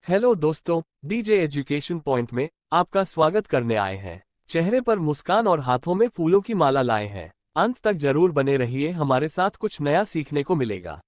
Hello दोस्तों, DJ education point में आपका स्वागत करने आए हैं। चेहरे पर मुस्कान और हाथों में फूलों की माला लाए हैं। अंत तक जरूर बने रहिए, हमारे साथ कुछ नया सीखने को मिलेगा।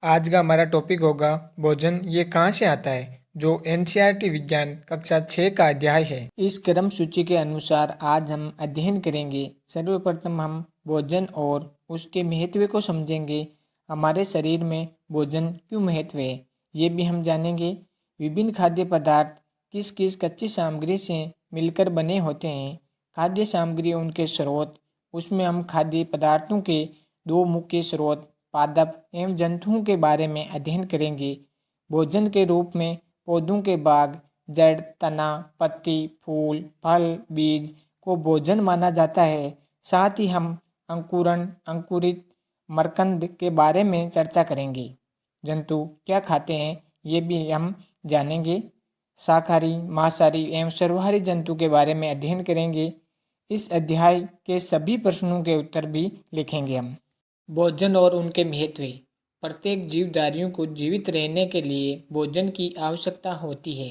आज का हमारा टॉपिक होगा भोजन ये कहाँ से आता है, जो एनसीईआरटी विज्ञान कक्षा 6 का अध्याय है। इस क्रम सूची के अनुसार आज हम अध्ययन करेंगे। सर्वप्रथम हम भोजन और उसके महत्व को समझेंगे। हमारे शरीर में भोजन क्यों महत्व है, ये भी हम जानेंगे। विभिन्न खाद्य पदार्थ किस किस कच्ची सामग्री से मिलकर बने होते हैं। खाद्य सामग्री उनके स्रोत, उसमें हम खाद्य पदार्थों के दो मुख्य स्रोत पादप एवं जंतुओं के बारे में अध्ययन करेंगे। भोजन के रूप में पौधों के भाग, जड़, तना, पत्ती, फूल, फल, बीज को भोजन माना जाता है। साथ ही हम अंकुरण, अंकुरित, मरकंद के बारे में चर्चा करेंगे। जंतु क्या खाते हैं, ये भी हम जानेंगे। शाकाहारी, मांसाहारी एवं सर्वाहारी जंतु के बारे में अध्ययन करेंगे। इस अध्याय के सभी प्रश्नों के उत्तर भी लिखेंगे हम। भोजन और उनके महत्व। प्रत्येक जीवधारियों को जीवित रहने के लिए भोजन की आवश्यकता होती है।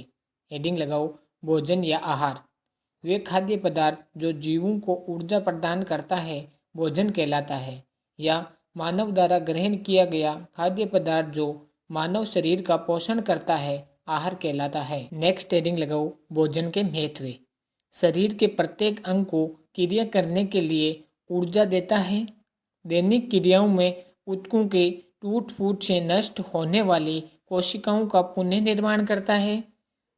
हेडिंग लगाओ, भोजन या आहार। वे खाद्य पदार्थ जो जीवों को ऊर्जा प्रदान करता है भोजन कहलाता है, या मानव द्वारा ग्रहण किया गया खाद्य पदार्थ जो मानव शरीर का पोषण करता है आहार कहलाता है। नेक्स्ट हेडिंग लगाओ, भोजन के महत्व। शरीर के प्रत्येक अंग को क्रिया करने के लिए ऊर्जा देता है। दैनिक क्रियाओं में ऊतकों के टूट फूट से नष्ट होने वाली कोशिकाओं का पुनः निर्माण करता है।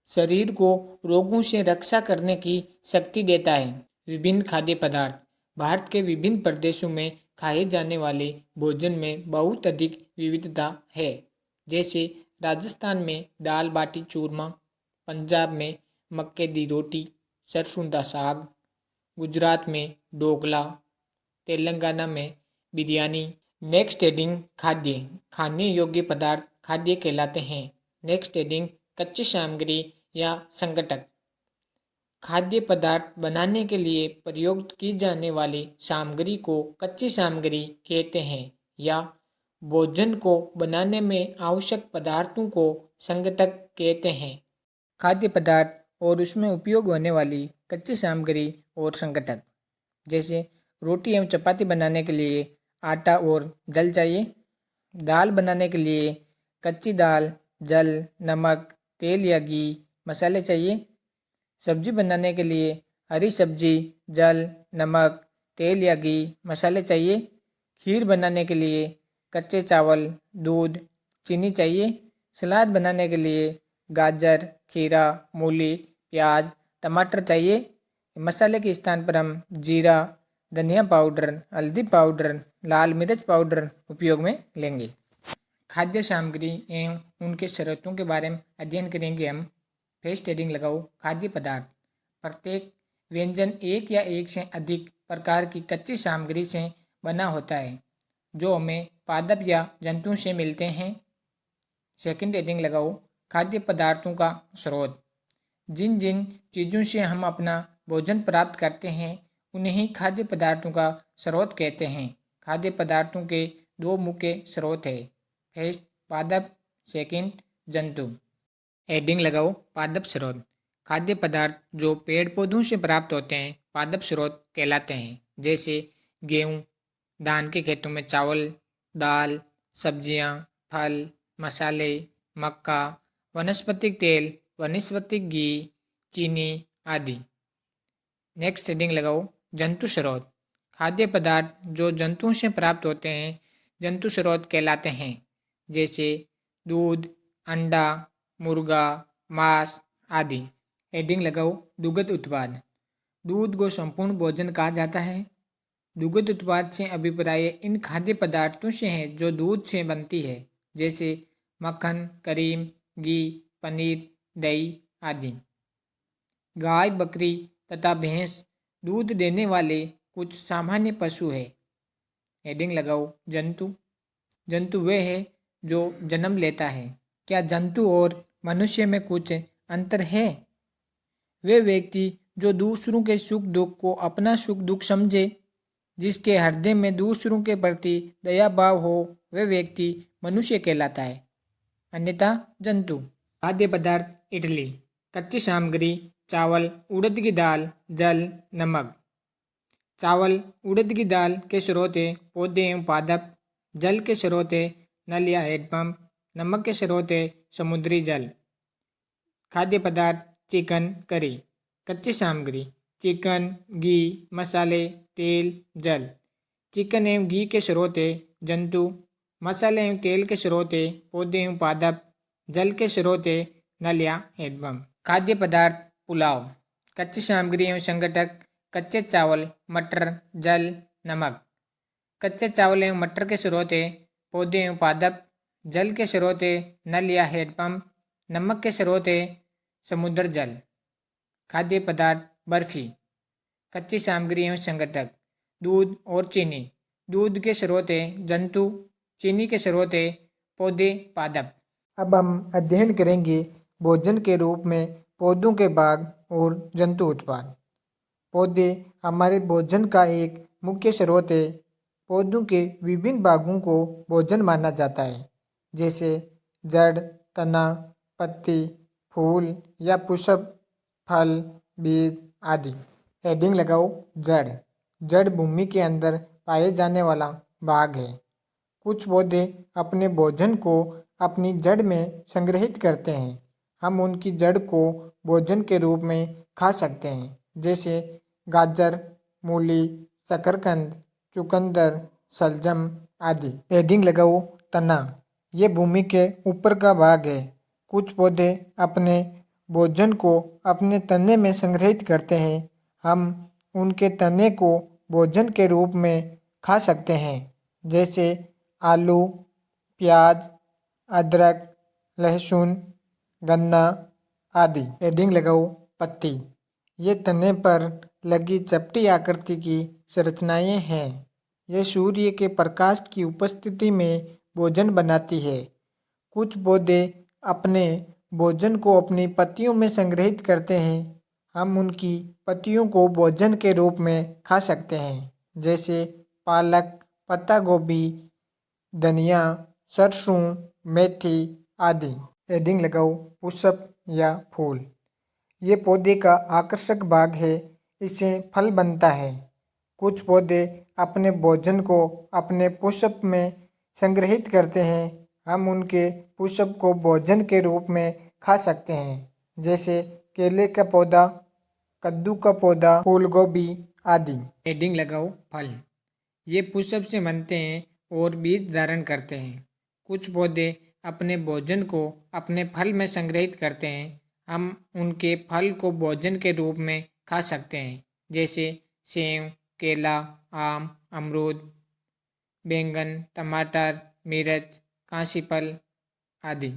शरीर को रोगों से रक्षा करने की शक्ति देता है। विभिन्न खाद्य पदार्थ। भारत के विभिन्न प्रदेशों में खाए जाने वाले भोजन में बहुत अधिक विविधता है। जैसे राजस्थान में दाल बाटी चूरमा, पंजाब में मक्के दी रोटी, सरसों दा साग, गुजरात में ढोकला, तेलंगाना में बिरयानी। नेक्स्ट हेडिंग, खाद्य। खाने योग्य पदार्थ खाद्य कहलाते हैं। नेक्स्ट हेडिंग, कच्ची सामग्री या संघटक। खाद्य पदार्थ बनाने के लिए प्रयोग की जाने वाली सामग्री को कच्ची सामग्री कहते हैं, या भोजन को बनाने में आवश्यक पदार्थों को संघटक कहते हैं। खाद्य पदार्थ और उसमें उपयोग होने वाली कच्ची सामग्री और संघटक। जैसे रोटी एवं चपाती बनाने के लिए आटा और जल चाहिए। दाल बनाने के लिए कच्ची दाल, जल, नमक, तेल या घी, मसाले चाहिए। सब्जी बनाने के लिए हरी सब्जी, जल, नमक, तेल या घी, मसाले चाहिए। खीर बनाने के लिए कच्चे चावल, दूध, चीनी चाहिए। सलाद बनाने के लिए गाजर, खीरा, मूली, प्याज, टमाटर चाहिए। मसाले के स्थान पर हम जीरा, धनिया पाउडर, हल्दी पाउडर, लाल मिर्च पाउडर उपयोग में लेंगे। खाद्य सामग्री एवं उनके स्रोतों के बारे में अध्ययन करेंगे हम। फर्स्ट हेडिंग लगाओ, खाद्य पदार्थ। प्रत्येक व्यंजन एक या एक से अधिक प्रकार की कच्ची सामग्री से बना होता है, जो हमें पादप या जंतुओं से मिलते हैं। सेकंड हेडिंग लगाओ, खाद्य पदार्थों का स्रोत। जिन जिन चीज़ों से हम अपना भोजन प्राप्त करते हैं उन्हें ही खाद्य पदार्थों का स्रोत कहते हैं। खाद्य पदार्थों के दो मुख्य स्रोत है। फर्स्ट पादप, सेकंड जंतु। हेडिंग लगाओ, पादप स्रोत। खाद्य पदार्थ जो पेड़ पौधों से प्राप्त होते हैं पादप स्रोत कहलाते हैं। जैसे गेहूँ, धान के खेतों में चावल, दाल, सब्जियाँ, फल, मसाले, मक्का, वनस्पतिक तेल, वनस्पतिक घी, चीनी आदि। नेक्स्ट हेडिंग लगाओ, जंतु स्रोत। खाद्य पदार्थ जो जंतुओं से प्राप्त होते हैं जंतु स्रोत कहलाते हैं। जैसे दूध, अंडा, मुर्गा, मांस आदि। हेडिंग लगाओ, दुग्ध उत्पाद। दूध को संपूर्ण भोजन कहा जाता है। दुग्ध उत्पाद से अभिप्राय इन खाद्य पदार्थों से है जो दूध से बनती है। जैसे मक्खन, क्रीम, घी, पनीर, दही आदि। गाय, बकरी तथा भैंस दूध देने वाले कुछ सामान्य पशु है। हेडिंग लगाओ, जंतु। जंतु वे है जो जन्म लेता है। क्या जंतु और मनुष्य में कुछ अंतर है? वे व्यक्ति जो दूसरों के सुख दुख को अपना सुख दुख समझे, जिसके हृदय में दूसरों के प्रति दया भाव हो, वे व्यक्ति मनुष्य कहलाता है। अन्यथा जंतु। खाद्य पदार्थ इडली। कच्ची सामग्री चावल, उड़द की दाल, जल, नमक। चावल, उड़द की दाल के स्रोत हैं पौधे एवं पादप। जल के स्रोत हैं नल या हैंडपंप। नमक के स्रोत हैं समुद्री जल। खाद्य पदार्थ चिकन, करी। कच्ची सामग्री चिकन, घी, मसाले, तेल, जल। चिकन एवं घी के स्रोत हैं जंतु। मसाले एवं तेल के स्रोत हैं पौधे एवं पादप। जल के स्रोत हैं नल या हैंडपंप। खाद्य पदार्थ पुलाव। कच्ची सामग्री एवं संगठक कच्चे चावल, मटर, जल, नमक। कच्चे चावल एवं मटर के स्रोत हैं पौधे एवं पादप। जल के स्रोत हैं नल या हैंडपंप। नमक के स्रोत हैं समुद्र जल। खाद्य पदार्थ बर्फी। कच्ची सामग्री एवं संगठक दूध और चीनी। दूध के स्रोत हैं जंतु। चीनी के स्रोत हैं पौधे, पादप। अब हम अध्ययन करेंगे भोजन के रूप में पौधों के भाग और जंतु उत्पाद। पौधे हमारे भोजन का एक मुख्य स्रोत है। पौधों के विभिन्न भागों को भोजन माना जाता है, जैसे जड़, तना, पत्ती, फूल या पुष्प, फल, बीज आदि। हेडिंग लगाओ जड़। जड़ भूमि के अंदर पाए जाने वाला भाग है। कुछ पौधे अपने भोजन को अपनी जड़ में संग्रहित करते हैं। हम उनकी जड़ को भोजन के रूप में खा सकते हैं, जैसे गाजर, मूली, शकरकंद, चुकंदर, शलजम आदि। हेडिंग लगाओ तना। ये भूमि के ऊपर का भाग है। कुछ पौधे अपने भोजन को अपने तने में संग्रहित करते हैं। हम उनके तने को भोजन के रूप में खा सकते हैं, जैसे आलू, प्याज, अदरक, लहसुन, गन्ना आदि। हेडिंग लगाओ पत्ती। ये तने पर लगी चपटी आकृति की संरचनाएं हैं। यह सूर्य के प्रकाश की उपस्थिति में भोजन बनाती है। कुछ पौधे अपने भोजन को अपनी पत्तियों में संग्रहित करते हैं। हम उनकी पत्तियों को भोजन के रूप में खा सकते हैं, जैसे पालक, पत्ता गोभी, धनिया, सरसों, मेथी आदि। हेडिंग लगाओ पुष्प या फूल। ये पौधे का आकर्षक भाग है। इससे फल बनता है। कुछ पौधे अपने भोजन को अपने पुष्प में संग्रहित करते हैं। हम उनके पुष्प को भोजन के रूप में खा सकते हैं, जैसे केले का पौधा, कद्दू का पौधा, फूल गोभी आदि। हेडिंग लगाओ फल। ये पुष्प से बनते हैं और बीज धारण करते हैं। कुछ पौधे अपने भोजन को अपने फल में संग्रहित करते हैं। हम उनके फल को भोजन के रूप में खा सकते हैं, जैसे सेब, केला, आम, अमरूद, बैंगन, टमाटर, मिर्च, काशी फल आदि।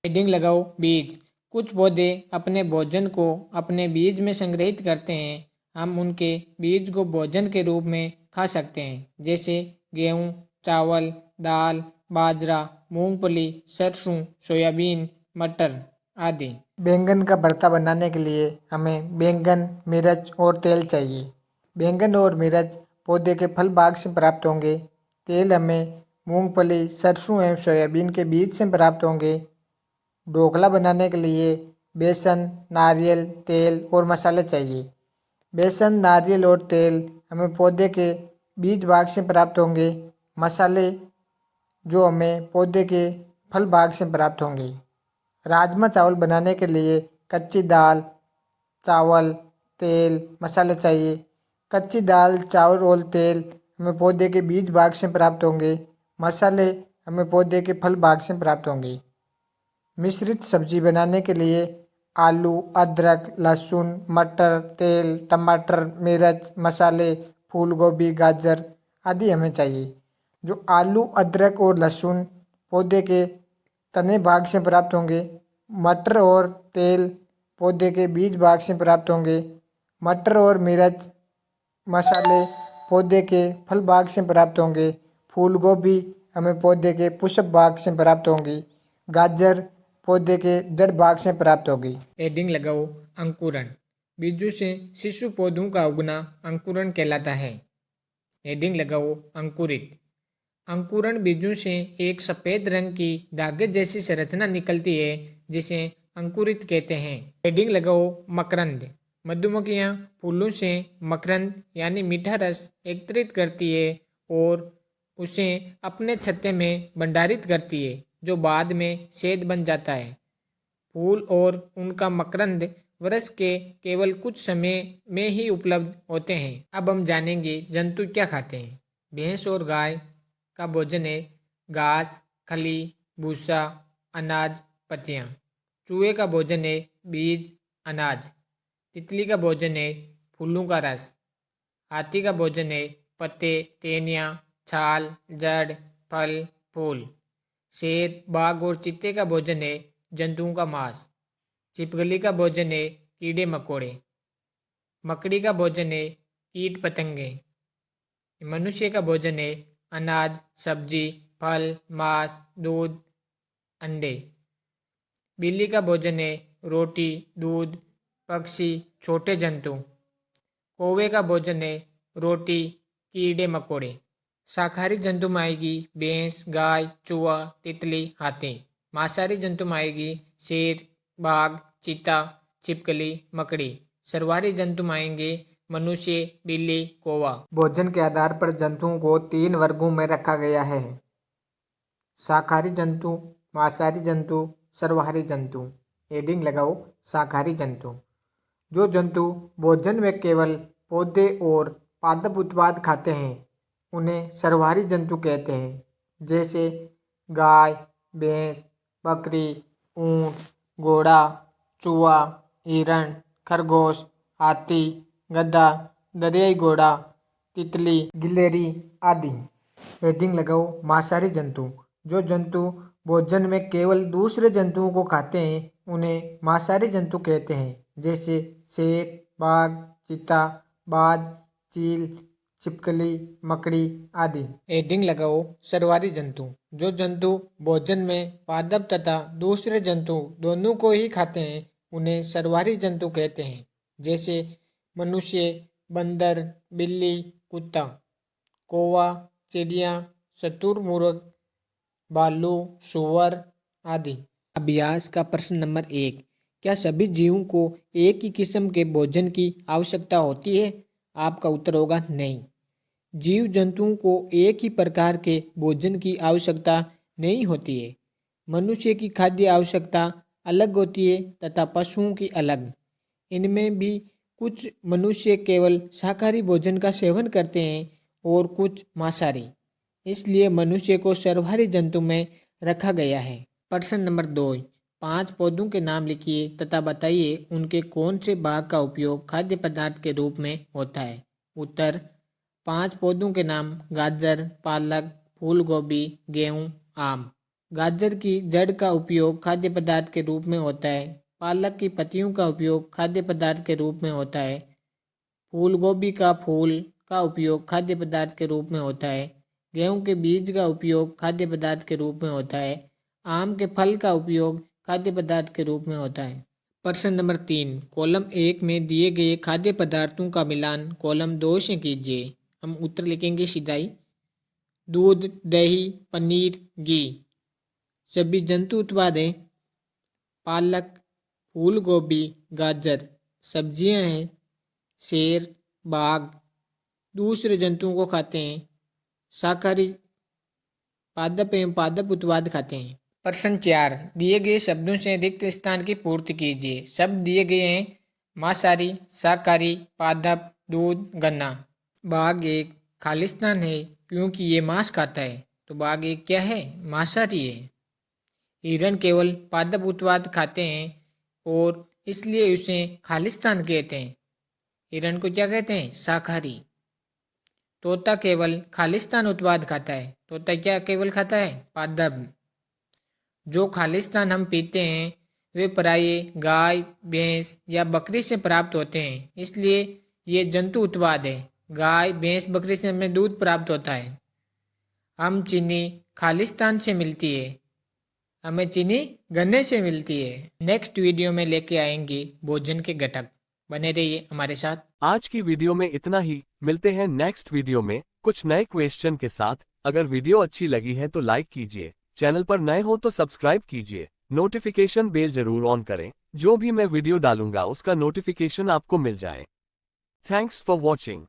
हेडिंग लगाओ बीज। कुछ पौधे अपने भोजन को अपने बीज में संग्रहित करते हैं। हम उनके बीज को भोजन के रूप में खा सकते हैं, जैसे गेहूँ, चावल, दाल, बाजरा, मूंगफली, सरसों, सोयाबीन, मटर आदि। बैंगन का भरता बनाने के लिए हमें बैंगन, मिर्च और तेल चाहिए। बैंगन और मिर्च पौधे के फल भाग से प्राप्त होंगे। तेल हमें मूंगफली, सरसों एवं सोयाबीन के बीज से प्राप्त होंगे। ढोकला बनाने के लिए बेसन, नारियल, तेल और मसाले चाहिए। बेसन, नारियल और तेल हमें पौधे के बीज भाग से प्राप्त होंगे। मसाले जो हमें पौधे के फल भाग से प्राप्त होंगे। राजमा चावल बनाने के लिए कच्ची दाल, चावल, तेल, मसाले चाहिए। कच्ची दाल, चावल और तेल हमें पौधे के बीज भाग से प्राप्त होंगे। मसाले हमें पौधे के फल भाग से प्राप्त होंगे। मिश्रित सब्जी बनाने के लिए आलू, अदरक, लहसुन, मटर, तेल, टमाटर, मिर्च, मसाले, फूल गोभी, गाजर आदि हमें चाहिए। जो आलू, अदरक और लहसुन पौधे के तने भाग से प्राप्त होंगे। मटर और तेल पौधे के बीज भाग से प्राप्त होंगे। मटर और मिर्च, मसाले पौधे के फल भाग से प्राप्त होंगे। फूल गोभी हमें पौधे के पुष्प भाग से प्राप्त होंगी। गाजर पौधे के जड़ भाग से प्राप्त होगी। हेडिंग लगाओ अंकुरण। बीजों से शिशु पौधों का उगना अंकुरण कहलाता है। हेडिंग लगाओ अंकुरित। अंकुरण बीजों से एक सफेद रंग की धागे जैसी संरचना निकलती है जिसे अंकुरित कहते हैं। हेडिंग लगाओ मकरंद। मधुमक्खियां फूलों से मकरंद यानी मीठा रस एकत्रित करती है और उसे अपने छत्ते में भंडारित करती है जो बाद में शहद बन जाता है। फूल और उनका मकरंद वर्ष के केवल कुछ समय में ही उपलब्ध होते हैं। अब हम जानेंगे जंतु क्या खाते हैं। भैंस और गाय का भोजन है घास, खली, भूसा, अनाज, पत्तियां। चूहे का भोजन है बीज, अनाज। तितली का भोजन है फूलों का रस। हाथी का भोजन है पत्ते, टहनियाँ, छाल, जड़, फल, फूल। शेर, बाघ और चीते का भोजन है जंतुओं का मांस। छिपकली का भोजन है कीड़े मकोड़े। मकड़ी का भोजन है कीट पतंगे। मनुष्य का भोजन है अनाज, सब्जी, फल, मांस, दूध, अंडे। बिल्ली का भोजन है रोटी, दूध, पक्षी, छोटे जंतु। कौवे का भोजन है रोटी, कीड़े मकोड़े। शाकाहारी जंतु में आएगी भैंस, गाय, चूहा, तितली, हाथी। मांसाहारी जंतु में आएगी शेर, बाघ, चीता, छिपकली, मकड़ी। सर्वाहारी जंतु में आएंगे मनुष्य, बिल्ली, कौवा। भोजन के आधार पर जंतुओं को 3 वर्गों में रखा गया है। शाकाहारी जंतु, मांसाहारी जंतु, सर्वाहारी जंतु। हेडिंग लगाओ शाकाहारी जंतु। जो जंतु भोजन में केवल पौधे और पादप उत्पाद खाते हैं उन्हें सर्वाहारी जंतु कहते हैं। जैसे गाय, भैंस, बकरी, ऊंट, घोड़ा, चूहा, हिरण, खरगोश, हाथी, गधा, दरियाई घोड़ा, तितली, गिलहरी आदि। हेडिंग लगाओ मांसाहारी जंतु। जो जंतु भोजन में केवल दूसरे जंतुओं को खाते हैं उन्हें मांसाहारी जंतु कहते हैं। जैसे शेर, बाघ, चीता, बाज, चील, छिपकली, मकड़ी आदि। हेडिंग लगाओ सर्वाहारी जंतु। जो जंतु भोजन में पादप तथा दूसरे जंतु दोनों को ही खाते हैं उन्हें सर्वाहारी जंतु कहते हैं। जैसे मनुष्य, बंदर, बिल्ली, कुत्ता, कौवा, चिड़िया, शुतुरमुर्ग, भालू, सूअर आदि। अभ्यास का प्रश्न नंबर 1। क्या सभी जीवों को एक ही किस्म के भोजन की आवश्यकता होती है? आपका उत्तर होगा नहीं। जीव जंतुओं को एक ही प्रकार के भोजन की आवश्यकता नहीं होती है। मनुष्य की खाद्य आवश्यकता अलग होती है तथा पशुओं की अलग। इनमें भी कुछ मनुष्य केवल शाकाहारी भोजन का सेवन करते हैं और कुछ मांसाहारी। इसलिए मनुष्य को सर्वाहारी जंतु में रखा गया है। प्रश्न नंबर 2। 5 पौधों के नाम लिखिए तथा बताइए उनके कौन से भाग का उपयोग खाद्य पदार्थ के रूप में होता है। उत्तर 5 पौधों के नाम गाजर, पालक, फूल गोभी, गेहूँ, आम। गाजर की जड़ का उपयोग खाद्य पदार्थ के रूप में होता है। पालक की पत्तियों का उपयोग खाद्य पदार्थ के रूप में होता है। फूल गोभी का फूल का उपयोग खाद्य पदार्थ के रूप में होता है। गेहूं के बीज का उपयोग खाद्य पदार्थ के रूप में होता है। आम के फल का उपयोग खाद्य पदार्थ के रूप में होता है। प्रश्न नंबर 3। कॉलम 1 में दिए गए खाद्य पदार्थों का मिलान कॉलम 2 से कीजिए। हम उत्तर लिखेंगे सीधाई। दूध, दही, पनीर, घी। सभी जंतु उत्पाद हैं। पालक, फूल गोभी, गाजर। सब्जियां हैं शेर, बाघ, दूसरे जंतुओं को खाते हैं। शाकाहारी पादप एवं पादप उत्पाद खाते हैं। प्रश्न 4। दिए गए शब्दों से रिक्त स्थान की पूर्ति कीजिए। शब्द दिए गए हैं मांसाहारी, शाकाहारी, पादप, दूध, गन्ना। बाघ एक खालिस्तान है क्योंकि ये मांस खाता है, तो बाघ एक क्या है? मांसाहारी है। हिरण केवल पादप उत्पाद खाते हैं और इसलिए उसे खालिस्तान कहते हैं। हिरण को क्या कहते हैं? शाकाहारी। तोता केवल खालिस्तान उत्पाद खाता है। तोता क्या केवल खाता है? पादप। जो खालिस्तान हम पीते हैं वे प्राय गाय, भैंस या बकरी से प्राप्त होते हैं, इसलिए ये जंतु उत्पाद है। गाय, भैंस, बकरी से हमें दूध प्राप्त होता है। हम चीनी खालिस्तान से मिलती है। हमें चीनी गन्ने से मिलती है। नेक्स्ट वीडियो में लेके आएंगे भोजन के घटक। बने रहिए हमारे साथ। आज की वीडियो में इतना ही। मिलते हैं नेक्स्ट वीडियो में कुछ नए क्वेश्चन के साथ। अगर वीडियो अच्छी लगी है तो लाइक कीजिए, चैनल पर नए हो तो सब्सक्राइब कीजिए, नोटिफिकेशन बेल जरूर ऑन करें, जो भी मैं वीडियो डालूंगा उसका नोटिफिकेशन आपको मिल जाए। Thanks for watching.